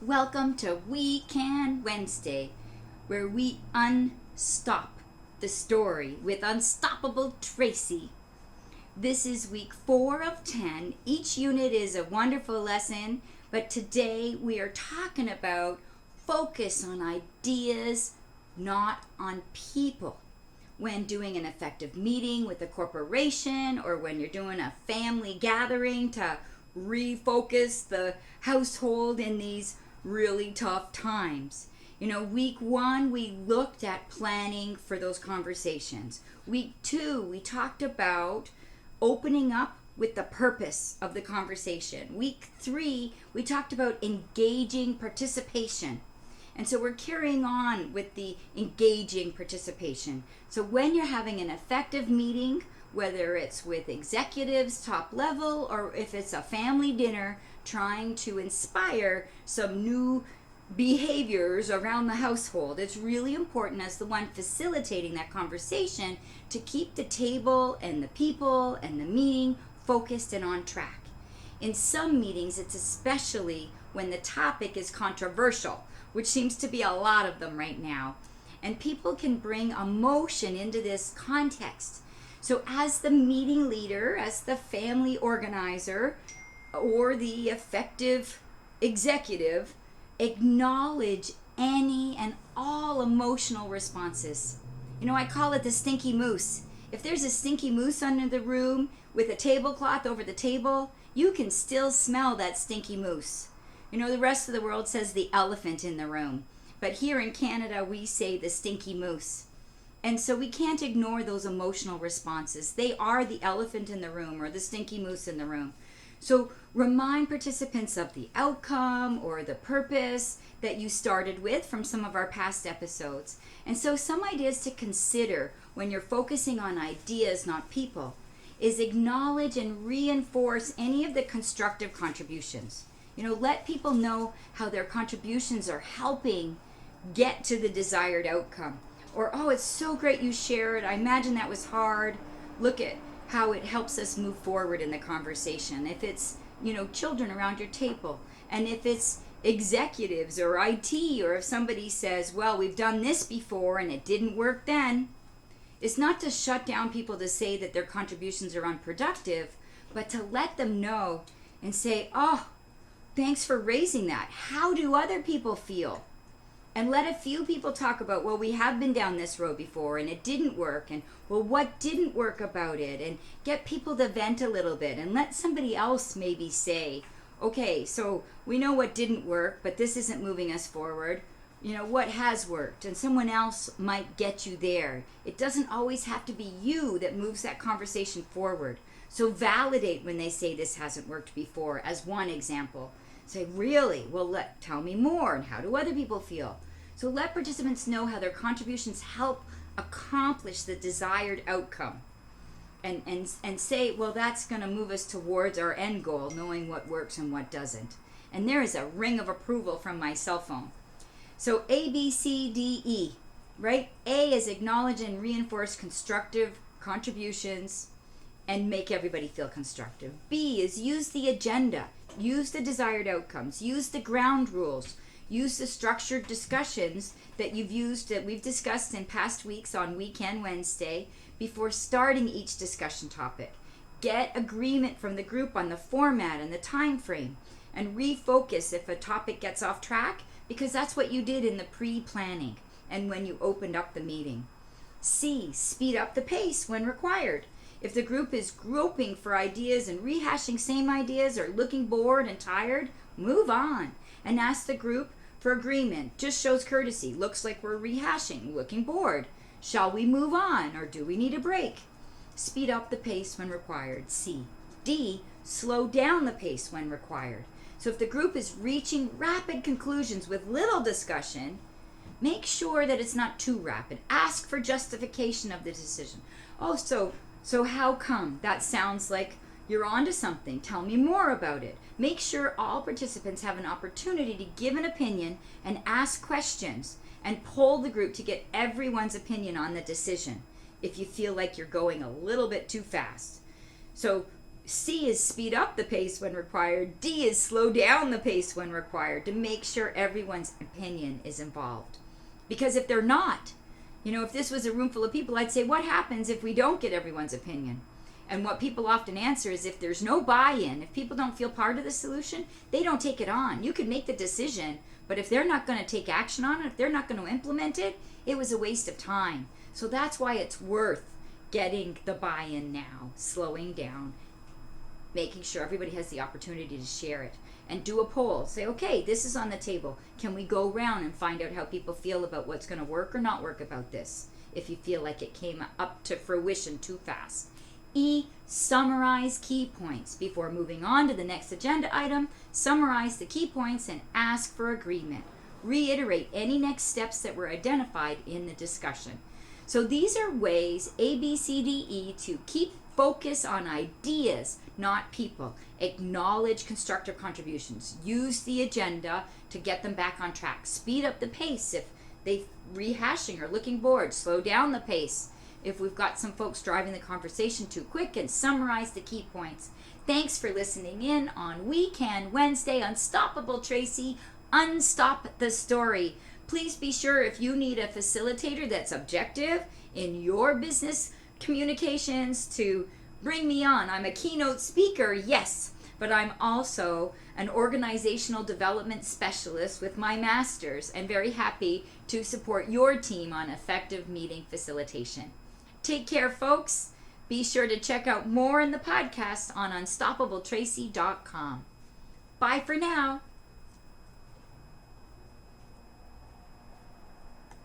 Welcome to We Can Wednesday, where we unstop the story with Unstoppable Tracy. This is week 4 of 10. Each unit is a wonderful lesson, but today we are talking about focus on ideas, not on people. When doing an effective meeting with a corporation, or when you're doing a family gathering to refocus the household in these really tough times. Week 1, we looked at planning for those conversations. Week 2, we talked about opening up with the purpose of the conversation. Week 3, we talked about engaging participation. And so we're carrying on with the engaging participation. So when you're having an effective meeting, whether it's with executives, top level, or if it's a family dinner, trying to inspire some new behaviors around the household, it's really important as the one facilitating that conversation to keep the table and the people and the meeting focused and on track. In some meetings, it's especially when the topic is controversial, which seems to be a lot of them right now. And people can bring emotion into this context. So as the meeting leader, as the family organizer, or the effective executive, acknowledge any and all emotional responses. I call it the stinky moose. If there's a stinky moose under the room with a tablecloth over the table, you can still smell that stinky moose. The rest of the world says the elephant in the room. But here in Canada, we say the stinky moose. And so we can't ignore those emotional responses. They are the elephant in the room or the stinky moose in the room. So remind participants of the outcome or the purpose that you started with from some of our past episodes. And so some ideas to consider when you're focusing on ideas, not people, is acknowledge and reinforce any of the constructive contributions. Let people know how their contributions are helping get to the desired outcome. Or, oh, it's so great you shared. I imagine that was hard. Look at how it helps us move forward in the conversation. If it's, children around your table, and if it's executives or IT, or if somebody says, well, we've done this before and it didn't work then, it's not to shut down people to say that their contributions are unproductive, but to let them know and say, oh, thanks for raising that. How do other people feel? And let a few people talk about, well, we have been down this road before and it didn't work, and well, what didn't work about it, and get people to vent a little bit and let somebody else maybe say, okay, so we know what didn't work, but this isn't moving us forward. What has worked, and someone else might get you there. It doesn't always have to be you that moves that conversation forward. So validate when they say this hasn't worked before, as one example. Say, really? Well, tell me more, and how do other people feel? So let participants know how their contributions help accomplish the desired outcome. And say, well, that's going to move us towards our end goal, knowing what works and what doesn't. And there is a ring of approval from my cell phone. So A, B, C, D, E, right? A is acknowledge and reinforce constructive contributions and make everybody feel constructive. B is use the agenda. Use the desired outcomes. Use the ground rules. Use the structured discussions that we've discussed in past weeks on Weekend Wednesday before starting each discussion topic. Get agreement from the group on the format and the time frame, and refocus if a topic gets off track, because that's what you did in the pre-planning and when you opened up the meeting. C, speed up the pace when required. If the group is groping for ideas and rehashing same ideas or looking bored and tired, move on and ask the group for agreement. Just shows courtesy. Looks like we're rehashing, looking bored. Shall we move on, or do we need a break? Speed up the pace when required. C. D, slow down the pace when required. So if the group is reaching rapid conclusions with little discussion, make sure that it's not too rapid. Ask for justification of the decision. Oh, so how come? That sounds like you're onto something. Tell me more about it. Make sure all participants have an opportunity to give an opinion and ask questions, and poll the group to get everyone's opinion on the decision if you feel like you're going a little bit too fast. So C is speed up the pace when required. D is slow down the pace when required, to make sure everyone's opinion is involved. Because if they're not, if this was a room full of people, I'd say, what happens if we don't get everyone's opinion? And what people often answer is, if there's no buy-in, if people don't feel part of the solution, they don't take it on. You can make the decision, but if they're not going to take action on it, if they're not going to implement it, it was a waste of time. So that's why it's worth getting the buy-in now, slowing down, making sure everybody has the opportunity to share it. And do a poll. Say, okay, this is on the table. Can we go around and find out how people feel about what's going to work or not work about this, if you feel like it came up to fruition too fast? E, summarize key points. Before moving on to the next agenda item, summarize the key points and ask for agreement. Reiterate any next steps that were identified in the discussion. So these are ways, A, B, C, D, E, to keep focus on ideas, not people. Acknowledge constructive contributions. Use the agenda to get them back on track. Speed up the pace if they're rehashing or looking bored. Slow down the pace if we've got some folks driving the conversation too quick, and summarize the key points. Thanks for listening in on We Can Wednesday. Unstoppable Tracy, unstop the story. Please be sure, if you need a facilitator that's objective in your business communications, to bring me on. I'm a keynote speaker, yes, but I'm also an organizational development specialist with my master's, and very happy to support your team on effective meeting facilitation. Take care, folks. Be sure to check out more in the podcast on unstoppabletracy.com. Bye for now.